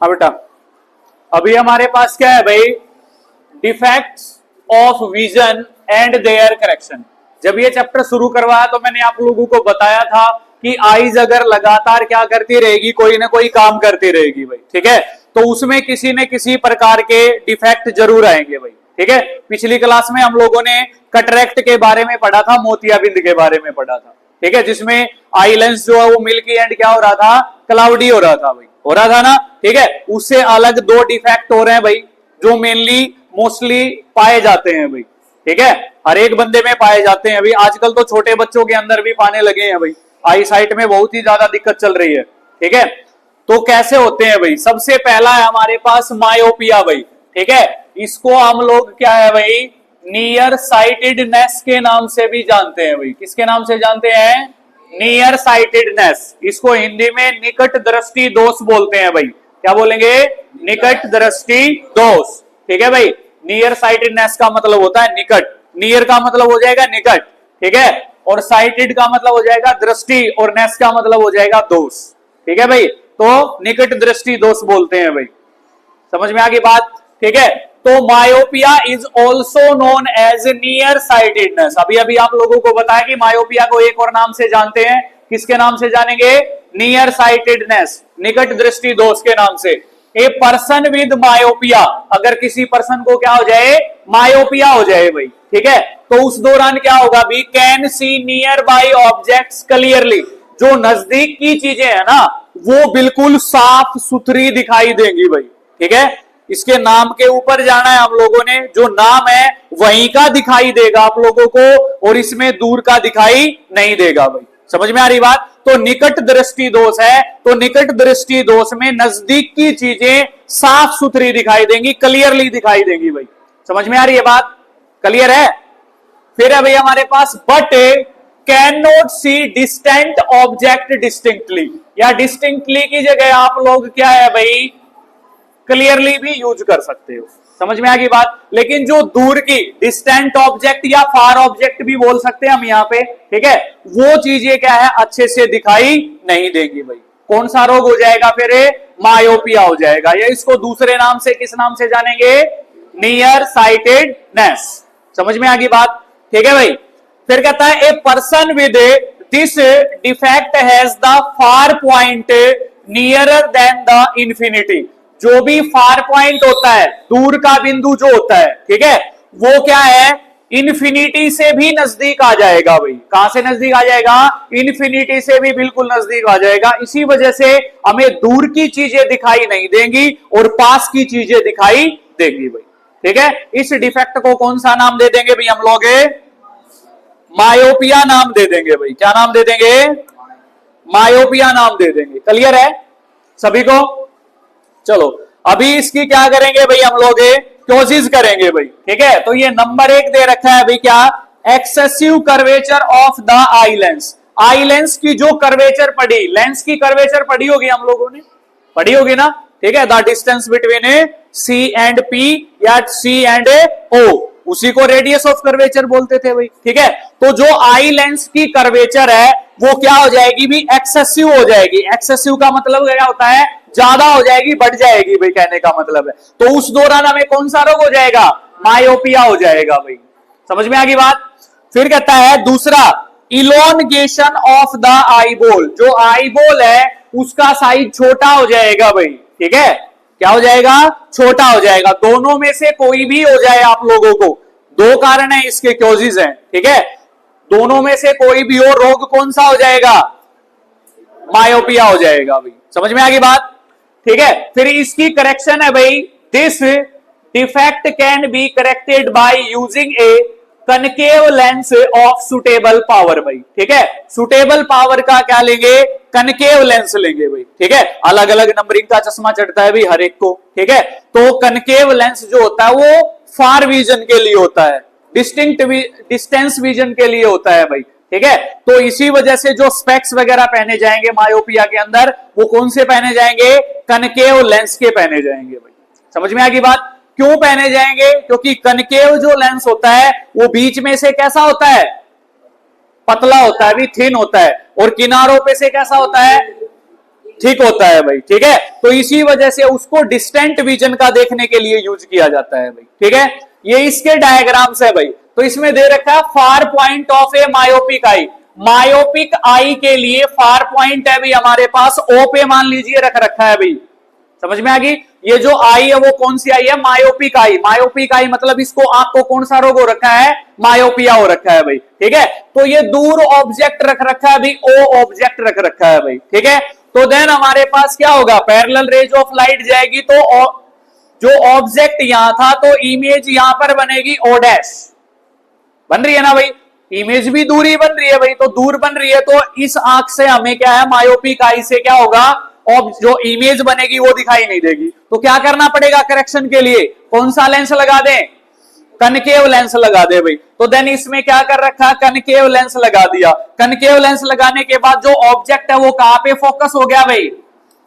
हाँ बेटा, अभी हमारे पास क्या है भाई, defects of vision and their correction. जब ये चैप्टर शुरू करवाया तो मैंने आप लोगों को बताया था कि आईज अगर लगातार क्या करती रहेगी, कोई ना कोई काम करती रहेगी भाई, ठीक है, तो उसमें किसी न किसी प्रकार के डिफेक्ट जरूर आएंगे भाई, ठीक है। पिछली क्लास में हम लोगों ने कटरेक्ट के बारे में पढ़ा था, मोतियाबिंद के बारे में पढ़ा था, ठीक है, जिसमें आई लेंस जो है वो मिल्की एंड क्या हो रहा था, क्लाउडी हो रहा था भाई, हो रहा था ना, ठीक है। उससे अलग दो डिफेक्ट हो रहे हैं भाई, जो मेनली मोस्टली पाए जाते हैं भाई, ठीक है, हर एक बंदे में पाए जाते हैं भाई। आजकल तो छोटे बच्चों के अंदर भी पाने लगे हैं भाई, आई साइट में बहुत ही ज्यादा दिक्कत चल रही है, ठीक है। तो कैसे होते हैं भाई, सबसे पहला है हमारे पास मायोपिया भाई, ठीक है। इसको हम लोग क्या है भाई, नियर साइटेडनेस के नाम से भी जानते हैं भाई। किसके नाम से जानते हैं? Near sightedness. इसको हिंदी में निकट दृष्टि दोष बोलते हैं भाई। क्या बोलेंगे? निकट दृष्टि दोष, ठीक है भाई। नियर साइटेडनेस का मतलब होता है निकट, नियर का मतलब हो जाएगा निकट, ठीक है, और साइटेड का मतलब हो जाएगा दृष्टि, और नेस का मतलब हो जाएगा दोष, ठीक है भाई। तो निकट दृष्टि दोष बोलते हैं भाई, समझ में आ गई बात, ठीक है। तो myopia is also known as near sightedness. अभी अभी आप लोगों को बताया कि मायोपिया को एक और नाम से जानते हैं, किसके नाम से जानेंगे? नियर साइटेडनेस, निकट दृष्टि दोष के नाम से। ए पर्सन विद मायोपिया, अगर किसी पर्सन को क्या हो जाए, मायोपिया हो जाए भाई, ठीक है, तो उस दौरान क्या होगा भी, can see near by objects clearly. जो नजदीक की चीजें है ना, वो बिल्कुल साफ सुथरी दिखाई देंगी भाई, ठीक है। इसके नाम के ऊपर जाना है हम लोगों ने, जो नाम है वहीं का दिखाई देगा आप लोगों को, और इसमें दूर का दिखाई नहीं देगा भाई। समझ में आ रही बात? तो निकट दृष्टि दोष है, तो निकट दृष्टि दोष में नजदीक की चीजें साफ सुथरी दिखाई देंगी, क्लियरली दिखाई देंगी भाई। समझ में आ रही है बात? क्लियर है? फिर है भाई हमारे पास but can not see distant object distinctly, या डिस्टिंक्टली की जगह आप लोग क्या है भाई, क्लियरली भी यूज कर सकते हो। समझ में आ गई बात? लेकिन जो दूर की डिस्टेंट ऑब्जेक्ट या फार ऑब्जेक्ट भी बोल सकते हैं हम यहाँ पे, ठीक है, वो चीजें क्या है, अच्छे से दिखाई नहीं देंगी भाई। कौन सा रोग हो जाएगा फिर? मायोपिया हो जाएगा, या इसको दूसरे नाम से किस नाम से जानेंगे? Near sightedness. समझ में आ गई बात? ठीक है भाई। फिर कहता है a person with this defect has the far point nearer than the infinity. जो भी फार पॉइंट होता है, दूर का बिंदु जो होता है, ठीक है, वो क्या है, इन्फिनिटी से भी नजदीक आ जाएगा भाई। कहां से नजदीक आ जाएगा? इन्फिनिटी से भी बिल्कुल नजदीक आ जाएगा। इसी वजह से हमें दूर की चीजें दिखाई नहीं देंगी और पास की चीजें दिखाई देंगी भाई, ठीक है। इस डिफेक्ट को कौन सा नाम दे देंगे भाई हम लोग? मायोपिया नाम दे देंगे भाई। क्या नाम दे देंगे? मायोपिया नाम दे देंगे। क्लियर है सभी को? चलो अभी इसकी क्या करेंगे भाई हम लोग? क्योजिस करेंगे भाई, ठीक है। तो ये नंबर 1 दे रखा है भाई, क्या? Excessive curvature of the eye lens. Eye lens की जो कर्वेचर पड़ी, लेंस की कर्वेचर पड़ी होगी हम लोगों ने, पड़ी होगी ना, ठीक है। The distance between C and P या सी एंड ओ, उसी को रेडियस ऑफ कर्वेचर बोलते थे भाई, ठीक है। तो जो आई लेंस की कर्वेचर है वो क्या हो जाएगी भी? एक्सेसिव हो जाएगी। एक्सेसिव का मतलब क्या होता है? ज्यादा हो जाएगी, बढ़ जाएगी भाई, कहने का मतलब है। तो उस दौरान हमें कौन सा रोग हो जाएगा? मायोपिया हो जाएगा भाई। समझ में आ गई बात? फिर कहता है दूसरा, इलोनगेशन ऑफ द आईबॉल। जो आईबॉल है उसका साइज छोटा हो जाएगा भाई, ठीक है। क्या हो जाएगा? छोटा हो जाएगा। दोनों में से कोई भी हो जाए आप लोगों को, दो कारण है इसके, क्योजिस हैं, ठीक है। दोनों में से कोई भी हो, रोग कौन सा हो जाएगा? मायोपिया हो जाएगा भाई। समझ में आ गई बात? ठीक है। फिर इसकी करेक्शन है भाई, this defect can be corrected by using A concave lens of suitable power भाई, ठीक है। सुटेबल पावर का क्या लेंगे? कनकेव लेंस लेंगे भाई, ठीक है। अलग अलग नंबरिंग का चश्मा चढ़ता है भाई हर एक को, ठीक है। तो कनकेव लेंस जो होता है वो फार विजन के लिए होता है, डिस्टेंस विजन के लिए होता है भाई, ठीक है। तो इसी वजह से जो स्पेक्स वगैरह पहने जाएंगे मायोपिया के अंदर, वो कौन से पहने जाएंगे? कनकेव लेंस के पहने जाएंगे भाई। समझ में आ गई बात? क्यों पहने जाएंगे? क्योंकि कनकेव जो लेंस होता है वो बीच में से कैसा होता है? पतला होता है भी, थिन होता है, और किनारों पे से कैसा होता है? ठीक होता है भाई, ठीक है। तो इसी वजह से उसको डिस्टेंट विजन का देखने के लिए यूज किया जाता है भाई, ठीक है। ये इसके डायग्राम्स है भाई। तो इसमें दे रखा है far point of A myopic eye. Myopic eye के लिए फार पॉइंट है भाई हमारे पास ओ पे मान लीजिए रख रखा है भाई, समझ में आ गई। ये जो आई है वो कौन सी आई है, मायोपिक आई। मायोपिक आई मतलब इसको आंख को कौन सा रोग हो रखा है, मायोपिया हो रखा है भाई, ठीक है। तो ये दूर ऑब्जेक्ट रख रखा है भाई, ओ ऑब्जेक्ट रख रखा है भाई, ठीक है। तो देन हमारे पास क्या होगा, पैरेलल रेज ऑफ लाइट जाएगी तो जो ऑब्जेक्ट यहां था तो इमेज यहां पर बनेगी ओ डैश, बन रही है ना भाई। इमेज भी दूरी बन रही है भाई, तो दूर बन रही है तो इस आंख से हमें क्या है, मायोपिक आई से क्या होगा, और जो इमेज बनेगी वो दिखाई नहीं देगी। तो क्या करना पड़ेगा करेक्शन के लिए, कौन सा लेंस लगा दें, कनकेव लेंस लगा दे भाई। तो देन इसमें क्या कर रखा, कनकेव लेंस लगा दिया। कनकेव लेंस लगाने के बाद जो ऑब्जेक्ट है वो कहां पे फोकस हो गया भाई,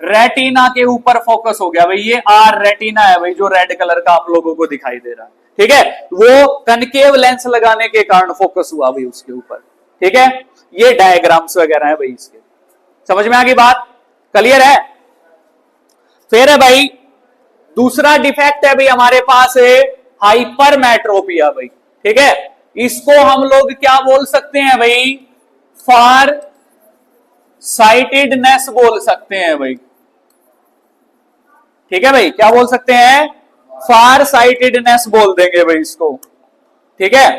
रेटिना के ऊपर फोकस हो गया भाई। ये आर रेटिना है भाई, जो रेड कलर का आप लोगों को दिखाई दे रहा है, ठीक है। वो कनकेव लेंस लगाने के कारण फोकस हुआ भाई उसके ऊपर, ठीक है। ये डायग्राम्स वगैरह है भाई इसके, समझ में आ गई बात, क्लियर है। फिर है भाई दूसरा डिफेक्ट है भाई हमारे पास है हाइपरमेट्रोपिया भाई, ठीक है। इसको हम लोग क्या बोल सकते हैं भाई, फार साइटेडनेस बोल सकते हैं भाई, ठीक है भाई। क्या बोल सकते हैं, फार साइटेडनेस बोल देंगे भाई इसको, ठीक है।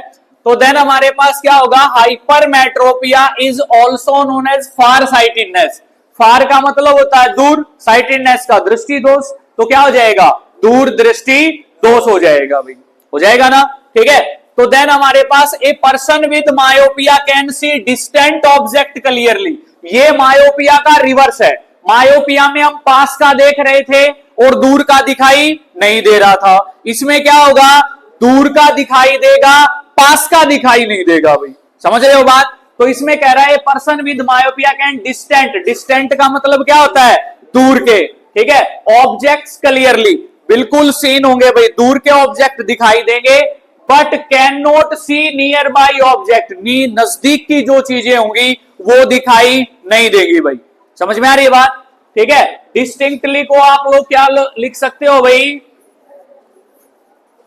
तो देन हमारे पास क्या होगा, hypermetropia is also known as far sightedness. Far का मतलब होता है दूर, साइटेडनेस का दृष्टि दोष, तो क्या हो जाएगा, दूर दृष्टि दोष हो जाएगा भाई, हो जाएगा ना, ठीक है। तो देन हमारे पास a person with myopia can see distant object clearly. ये मायोपिया का रिवर्स है। मायोपिया में हम पास का देख रहे थे और दूर का दिखाई नहीं दे रहा था। इसमें क्या होगा, दूर का दिखाई देगा, पास का दिखाई नहीं देगा भाई, समझ रहे हो बात। तो इसमें कह रहा है person with myopia can distant, distant का मतलब क्या होता है, दूर के, ठीक है। ऑब्जेक्ट्स क्लियरली, बिल्कुल सीन होंगे भाई, दूर के ऑब्जेक्ट दिखाई देंगे, but can not see nearby object, नजदीक की जो चीजें होंगी वो दिखाई नहीं देगी भाई, समझ में आ रही है बात, ठीक है। डिस्टिंक्टली को आप लोग क्या लिख सकते हो भाई,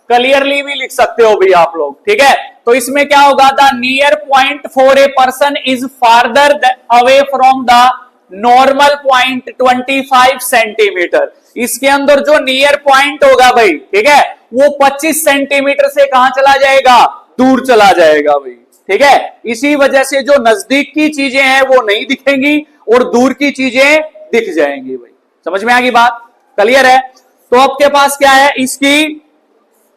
क्लियरली भी लिख सकते हो भाई आप लोग, ठीक है। तो इसमें क्या होगा, the near point for a person is farther away from the normal point 25 centimetre. इसके अंदर जो नियर पॉइंट होगा भाई, ठीक है, वो 25 सेंटीमीटर से कहां चला जाएगा, दूर चला जाएगा भाई, ठीक है। इसी वजह से जो नजदीक की चीजें हैं वो नहीं दिखेंगी और दूर की चीजें दिख जाएंगी भाई, समझ में आ गई बात, क्लियर है। तो आपके पास क्या है, इसकी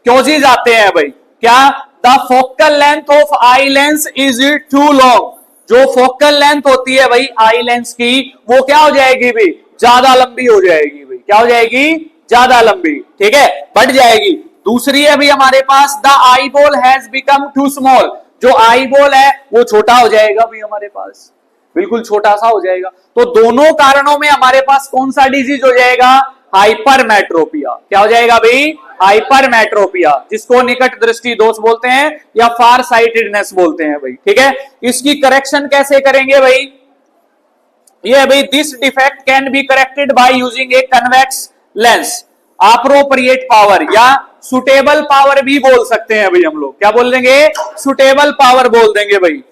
क्योजीज आते हैं भाई, क्या, the focal length of eye lens is too long. जो फोकल लेंथ होती है भाई आई लेंस की, वो क्या हो जाएगी भाई, ज्यादा लंबी हो जाएगी भाई, क्या हो जाएगी, ज्यादा लंबी, ठीक है, बढ़ जाएगी। दूसरी है भाई हमारे पास, the eyeball has become too small. जो आई बॉल है वो छोटा हो जाएगा भाई हमारे पास, बिल्कुल छोटा सा हो जाएगा। तो दोनों कारणों में हमारे पास कौन सा डिजीज हो जाएगा, हाइपरमेट्रोपिया। क्या हो जाएगा भाई, हाइपरमेट्रोपिया, जिसको निकट दृष्टि दोष बोलते हैं या फार साइटेडनेस बोलते हैं भाई, ठीक है। इसकी करेक्शन कैसे करेंगे भाई, ये भाई, this defect can be corrected by using a convex lens, appropriate power या सुटेबल पावर भी बोल सकते हैं भाई हम लोग, क्या बोल देंगे, सुटेबल पावर बोल देंगे भाई।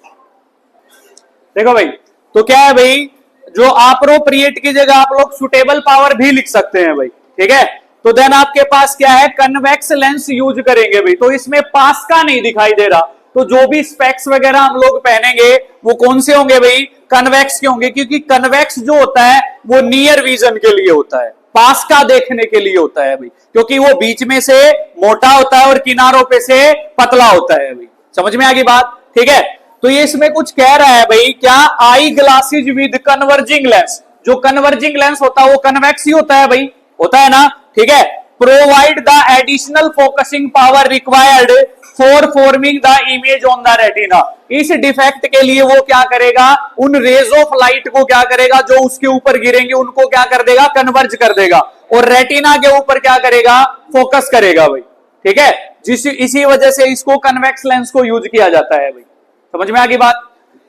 देखो भाई, तो क्या है भाई, जो अप्रोप्रिएट की जगह आप लोग सुटेबल पावर भी लिख सकते हैं भाई, ठीक है। तो देन आपके पास क्या है, कन्वेक्स लेंस यूज करेंगे भाई। तो इसमें पास का नहीं दिखाई दे रहा, तो जो भी स्पेक्स वगैरह हम लोग पहनेंगे वो कौन से होंगे भाई, कन्वेक्स के होंगे, क्योंकि कन्वेक्स जो होता है वो नियर विजन के लिए होता है, पास का देखने के लिए होता है भाई, क्योंकि वो बीच में से मोटा होता है और किनारों पे से पतला होता है भाई, समझ में आ गई बात, ठीक है। तो ये इसमें कुछ कह रहा है भाई, क्या, आई ग्लासेज विद कन्वर्जिंग लेंस। जो कन्वर्जिंग लेंस होता है वो कन्वेक्स ही होता है भाई, होता है ना, ठीक है। Provide the additional focusing power required for forming the image on the retina. इस डिफेक्ट के लिए वो क्या करेगा, उन रेज ऑफ लाइट को क्या करेगा, जो उसके ऊपर गिरेंगे उनको क्या कर देगा, कन्वर्ज कर देगा, और रेटिना के ऊपर क्या करेगा, फोकस करेगा भाई, ठीक है। इसी वजह से इसको कन्वेक्स लेंस को यूज किया जाता है भाई, समझ में आ गई बात।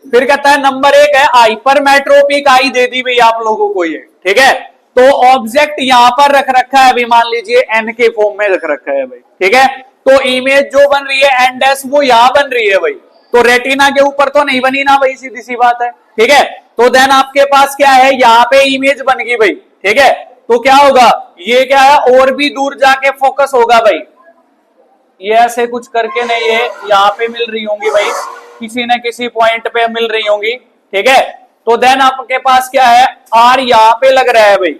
फिर कहता है नंबर 1 है हाइपरमेट्रोपिक आई, दे दी भाई आप लोगों को ये, ठीक है। तो ऑब्जेक्ट यहां पर रख रखा है, अभी मान लीजिए एन के फॉर्म में रख रखा है भाई, ठीक है। तो इमेज जो बन रही है एन डैश वो यहां बन रही है भाई, तो रेटिना के ऊपर तो नहीं बनी ना भाई, सीधी सी बात है, ठीक है। तो देन आपके पास क्या है, यहां पे इमेज बन गई भाई, ठीक है। तो क्या होगा, ये क्या है, और भी दूर जाके फोकस होगा भाई, ये ऐसे कुछ करके नहीं, ये यहां पे मिल रही होंगी भाई, किसी न किसी पॉइंट पे मिल रही होंगी, ठीक है। तो देन आपके पास क्या है, आर यहां पे लग रहा है भाई,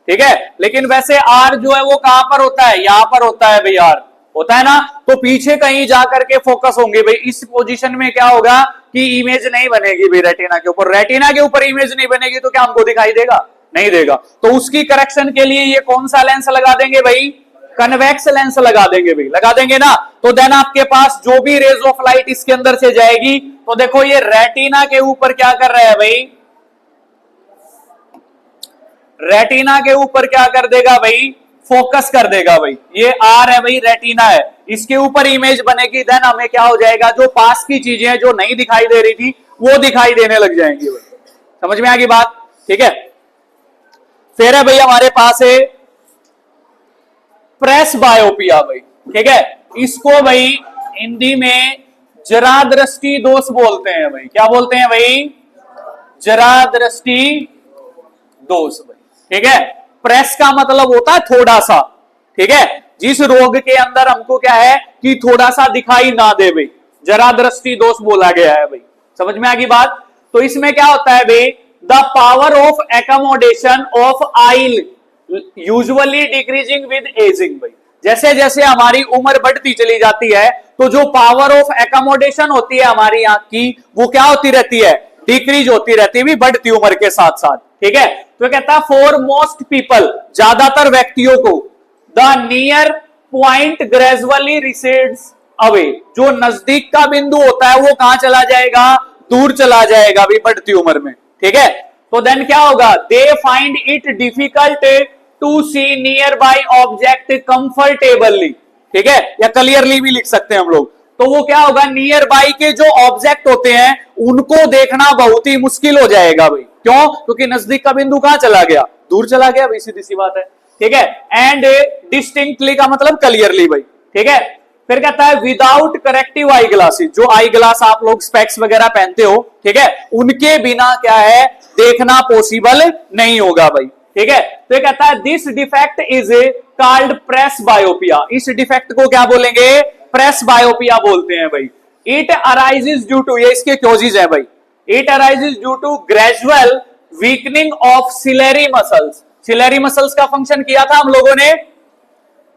ठीक है। लेकिन वैसे आर जो है वो कहां पर होता है, यहां पर होता है भाई, आर होता है ना। तो पीछे कहीं जाकर के फोकस होंगे भाई, इस पोजीशन में क्या होगा कि इमेज नहीं बनेगी भाई रेटिना के ऊपर, रेटिना के ऊपर इमेज नहीं बनेगी तो क्या हमको दिखाई देगा, नहीं देगा। तो उसकी करेक्शन के लिए ये कौन सा लेंस लगा देंगे भाई, कन्वेक्स लेंस लगा देंगे भाई, लगा देंगे ना। तो देन आपके पास जो भी रेज ऑफ लाइट इसके अंदर से जाएगी, तो देखो ये रेटिना के ऊपर क्या कर रहा है भाई, रेटिना के ऊपर क्या कर देगा भाई, फोकस कर देगा भाई। ये आर है भाई, रेटिना है, इसके ऊपर इमेज बनेगी, देन हमें क्या हो जाएगा, जो पास की चीजें हैं जो नहीं दिखाई दे रही थी वो दिखाई देने लग जाएंगी भाई। समझ में आ गई बात, ठीक है। फिर है भाई हमारे पास है प्रेस बायोपिया भाई, ठीक है। इसको भाई हिंदी में जरा दृष्टि दोष बोलते हैं भाई, क्या बोलते हैं भाई, जरा दृष्टि दोष भाई, ठीक है। प्रेस का मतलब होता है थोड़ा सा, ठीक है। जिस रोग के अंदर हमको क्या है कि थोड़ा सा दिखाई ना दे भाई, जरा दृष्टि दोष बोला गया है भाई। समझ में आ गई बात। तो इसमें क्या होता है भाई, the power of accommodation of I usually decreasing with ageing भाई। जैसे जैसे हमारी उम्र बढ़ती चली जाती है, तो जो पावर ऑफ एकोमोडेशन होती है हमारी आंख की, वो क्या होती रहती है, डिक्रीज होती रहती है बढ़ती उम्र के साथ साथ, ठीक है। तो कहता है फॉर मोस्ट पीपल, ज्यादातर व्यक्तियों को, the near point gradually recedes away, जो नजदीक का बिंदु होता है वो कहां चला जाएगा, दूर चला जाएगा भी बढ़ती उम्र में, ठीक है। तो देन क्या होगा, they find it difficult to see nearby object comfortably, ठीक है, या क्लियरली भी लिख सकते हैं हम लोग। तो वो क्या होगा, नियर बाय के जो ऑब्जेक्ट होते हैं उनको देखना बहुत ही मुश्किल हो जाएगा भाई, क्यों, क्योंकि नजदीक का बिंदु कहां चला गया, दूर चला गया भाई, सीधी सी बात है, ठीक है। एंड डिस्टिंक्टली का मतलब क्लियरली भाई, ठीक है। फिर कहता है विदाउट करेक्टिव आई ग्लासेस, जो आई ग्लास आप लोग स्पेक्स वगैरह पहनते हो, ठीक है, उनके बिना क्या है, देखना पॉसिबल नहीं होगा भाई, ठीक है। तो ये कहता है this defect is called presbyopia, इस डिफेक्ट को क्या बोलेंगे, प्रेस बायोपिया बोलते हैं भाई। इट अराइजेस ड्यू टू, ये इसके क्योजेज है भाई, it arises due to gradual weakening of ciliary muscles. Ciliary muscles का फंक्शन किया था हम लोगों ने,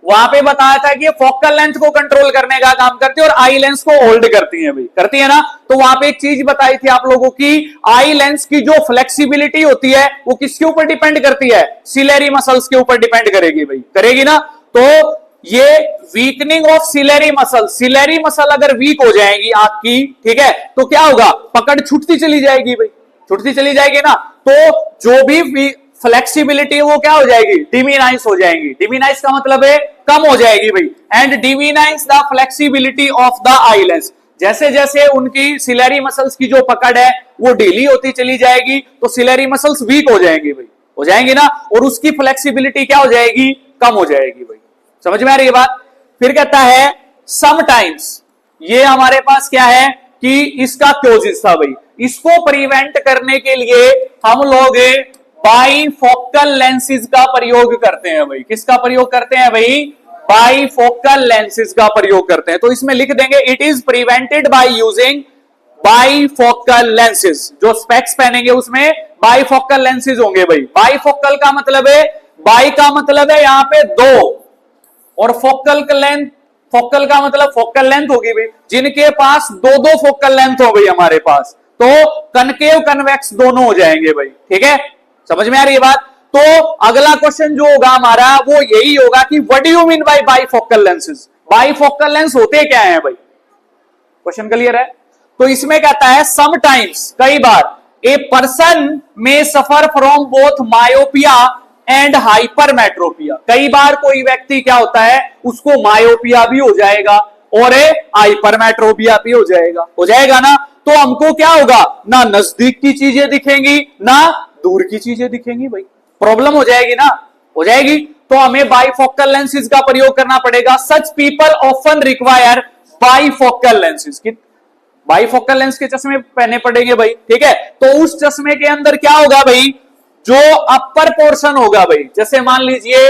वहां पे बताया था कि ये फोकल लेंथ को कंट्रोल करने का काम करती है और आई लेंस को होल्ड करती है भाई, करती है ना। तो वहां पे एक चीज बताई थी आप लोगों की, आई लेंस की जो फ्लेक्सिबिलिटी होती है वो किसके ऊपर डिपेंड करती है, सिलेरी मसल्स के ऊपर डिपेंड करेगी भाई, करेगी ना। तो ये weakening of ciliary muscle, ciliary muscle अगर वीक हो जाएगी आंख की, ठीक है, तो क्या होगा, पकड़ छूटती चली जाएगी भाई, छूटती चली जाएगी ना। तो जो भी फ्लेक्सिबिलिटी वो क्या हो जाएगी, डिमिनाइज हो जाएगी। डिमिनाइज का मतलब है कम हो जाएगी भाई, and diminish the flexibility of the eye lens. जैसे जैसे उनकी सिलेरी मसल्स की जो पकड़ है वो ढीली होती चली जाएगी, तो सिलेरी मसल्स वीक हो जाएंगी भाई, हो जाएंगी ना, और उसकी फ्लेक्सिबिलिटी क्या हो जाएगी, कम हो जाएगी भाई। समझ में आ रही है बात। फिर कहता है समटाइम्स, ये हमारे पास क्या है कि इसका क्योजिस था भाई, इसको प्रिवेंट करने के लिए हम लोग बाइफोकल लेंसेज का प्रयोग करते हैं भाई। किसका प्रयोग करते हैं भाई, बाइफोकल लेंसेज का प्रयोग करते हैं। तो इसमें लिख देंगे it is prevented by using bifocal lenses. जो स्पेक्स पहनेंगे उसमें बाइफोकल लेंसेज होंगे भाई। बाइफोकल का मतलब है, बाई का मतलब है यहां पे दो, और फोकल का लेंथ, फोकल का मतलब फोकल लेंथ होगी भाई, जिनके पास दो दो फोकल लेंथ हो गई हमारे पास, तो कनकेव कन्वेक्स दोनों हो जाएंगे भाई, ठीक है। समझ में आ रही है बात। तो अगला क्वेश्चन जो होगा हमारा वो यही होगा कि what do you mean by bifocal lenses, bifocal lens होते क्या हैं भाई, क्वेश्चन क्लियर है। तो इसमें कहता है समटाइम्स, कई बार, ए पर्सन में suffer from both myopia and hypermetropia. कई बार कोई व्यक्ति क्या होता है, उसको मायोपिया भी हो जाएगा और हाइपरमेट्रोपिया भी हो जाएगा ना। तो हमको क्या होगा, ना नजदीक की चीजें दिखेंगी ना दूर की चीजें दिखेंगी भाई, प्रॉब्लम हो जाएगी ना, हो जाएगी। तो हमें बाइफोकल लेंसेज का प्रयोग करना पड़ेगा। Such people often require bifocal lenses. Bifocal lens के चश्मे पहने पड़ेंगे भाई, ठीक है। तो उस चश्मे के अंदर क्या होगा भाई, जो अपर पोर्शन होगा भाई, जैसे मान लीजिए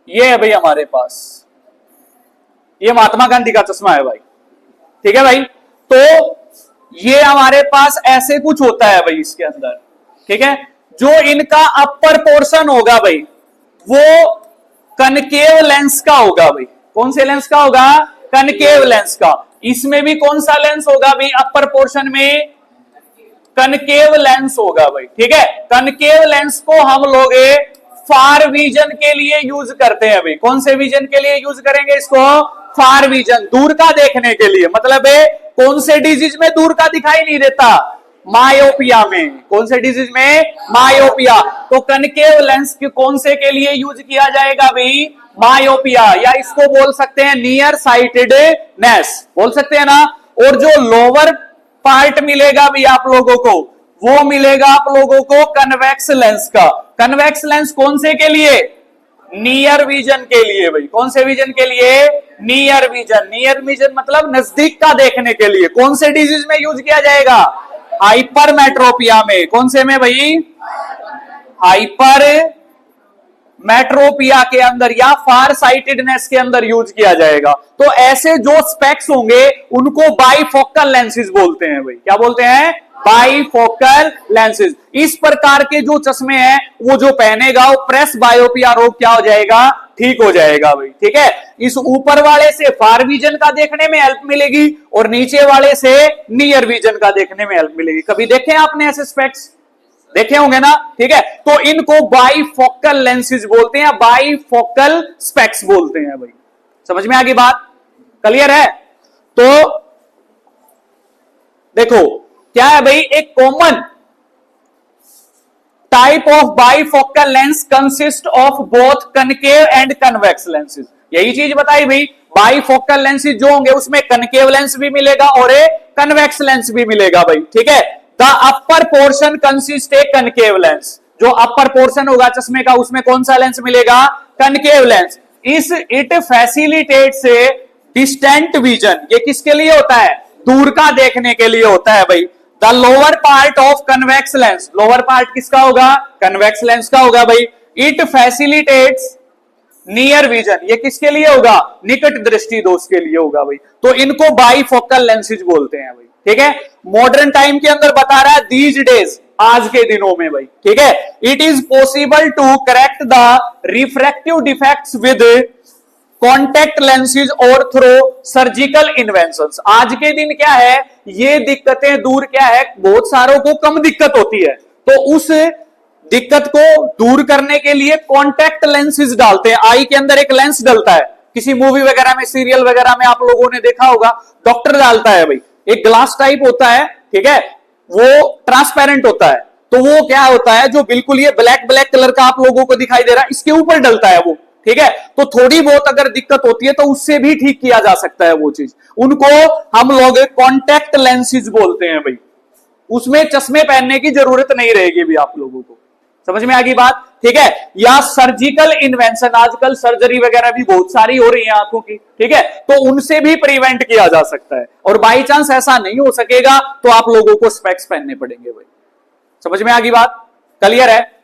ये है भाई हमारे पास, ये महात्मा गांधी का चश्मा है भाई, ठीक है भाई। तो ये हमारे पास ऐसे कुछ होता है भाई इसके अंदर, ठीक है। जो इनका अपर पोर्शन होगा भाई वो कनकेव लेंस का होगा भाई। कौन से लेंस का होगा, कनकेव लेंस का। इसमें भी कौन सा लेंस होगा भाई, अपर पोर्शन में कनकेव लेंस होगा भाई, ठीक है। कनकेव लेंस को हम लोग फार विजन के लिए यूज करते हैं भाई। कौन से विजन के लिए यूज करेंगे इसको, फार विजन, दूर का देखने के लिए। मतलब कौन से डिजीज में दूर का दिखाई नहीं देता, मायोपिया में। कौन से डिजीज में, मायोपिया। तो कनकेव लेंस के कौन से के लिए यूज किया जाएगा भाई, मायोपिया, या इसको बोल सकते हैं नियर साइटेडनेस, बोल सकते हैं ना। और जो लोअर पार्ट मिलेगा भी आप लोगों को, वो मिलेगा आप लोगों को कन्वेक्स लेंस का। कन्वेक्स लेंस कौन से के लिए, नियर विजन के लिए भाई। कौन से विजन के लिए, नियर विजन। नियर विजन मतलब नजदीक का देखने के लिए। कौन से डिजीज में यूज किया जाएगा, हाइपरमेट्रोपिया में। कौन से में भाई, हाइपर मेट्रोपिया के अंदर या फार साइटेडनेस के अंदर यूज किया जाएगा। तो ऐसे जो स्पेक्स होंगे उनको बाइफोकल लेंसेज बोलते हैं भाई। क्या बोलते हैं, बाइफोकल लेंसेज। इस प्रकार के जो चश्मे हैं वो जो पहनेगा वो प्रेस बायोपिया रोग क्या हो जाएगा, ठीक हो जाएगा भाई, ठीक है। इस ऊपर वाले से फार विजन का देखने में हेल्प मिलेगी और नीचे वाले से नियर विजन का देखने में हेल्प मिलेगी। कभी देखे आपने ऐसे स्पेक्स, देखे होंगे ना, ठीक है। तो इनको बाइफोकल लेंसेज बोलते हैं, बाइफोकल स्पेक्स बोलते हैं भाई। समझ में आ गई बात, क्लियर है। तो देखो क्या है भाई, एक common type of bifocal lens consist of both concave and convex lenses. यही चीज बताई भाई, बाइफोकल लेंसेज जो होंगे उसमें कनकेव लेंस भी मिलेगा और कन्वेक्स लेंस भी मिलेगा भाई, ठीक है। The upper portion consist A concave lens. जो अपर पोर्शन होगा चश्मे का उसमें कौन सा लेंस मिलेगा, कनकेव लेंस। इस इट फैसिलिटेट्स डिस्टेंट विजन। ये किसके लिए होता है, दूर का देखने के लिए होता है भाई। The lower part of convex lens, lower part किसका होगा, कन्वेक्स लेंस का होगा भाई। इट फैसिलिटेट्स नियर विजन, ये किसके लिए होगा, निकट दृष्टि दोष के लिए होगा भाई। तो इनको बाइफोकल लेंसेज बोलते हैं भाई, ठीक है। मॉडर्न टाइम के अंदर बता रहा है दीज डेज, आज के दिनों में भाई, ठीक है। It is possible to correct the refractive defects with contact lenses और थ्रो सर्जिकल इन्वेंशंस। आज के दिन क्या है, ये दिक्कतें दूर क्या है, बहुत सारों को कम दिक्कत होती है, तो उस दिक्कत को दूर करने के लिए कॉन्टेक्ट लेंसेज डालते हैं। आई के अंदर एक लेंस डलता है, किसी मूवी वगैरह में, सीरियल वगैरह में आप लोगों ने देखा होगा, डॉक्टर डालता है भाई। एक ग्लास टाइप होता है, ठीक है, वो ट्रांसपेरेंट होता है। तो वो क्या होता है, जो बिल्कुल ये ब्लैक ब्लैक कलर का आप लोगों को दिखाई दे रहा है, इसके ऊपर डलता है वो, ठीक है। तो थोड़ी बहुत अगर दिक्कत होती है तो उससे भी ठीक किया जा सकता है वो चीज। उनको हम लोग कॉन्टेक्ट लेंसेज बोलते हैं भाई। उसमें चश्मे पहनने की जरूरत नहीं रहेगी भी आप लोगों को। समझ में आ गई बात, ठीक है। या सर्जिकल इन्वेंशन, आजकल सर्जरी वगैरह भी बहुत सारी हो रही है आंखों की, ठीक है, तो उनसे भी प्रिवेंट किया जा सकता है। और बाई चांस ऐसा नहीं हो सकेगा तो आप लोगों को स्पेक्स पहनने पड़ेंगे भाई। समझ में आ गई बात, क्लियर है।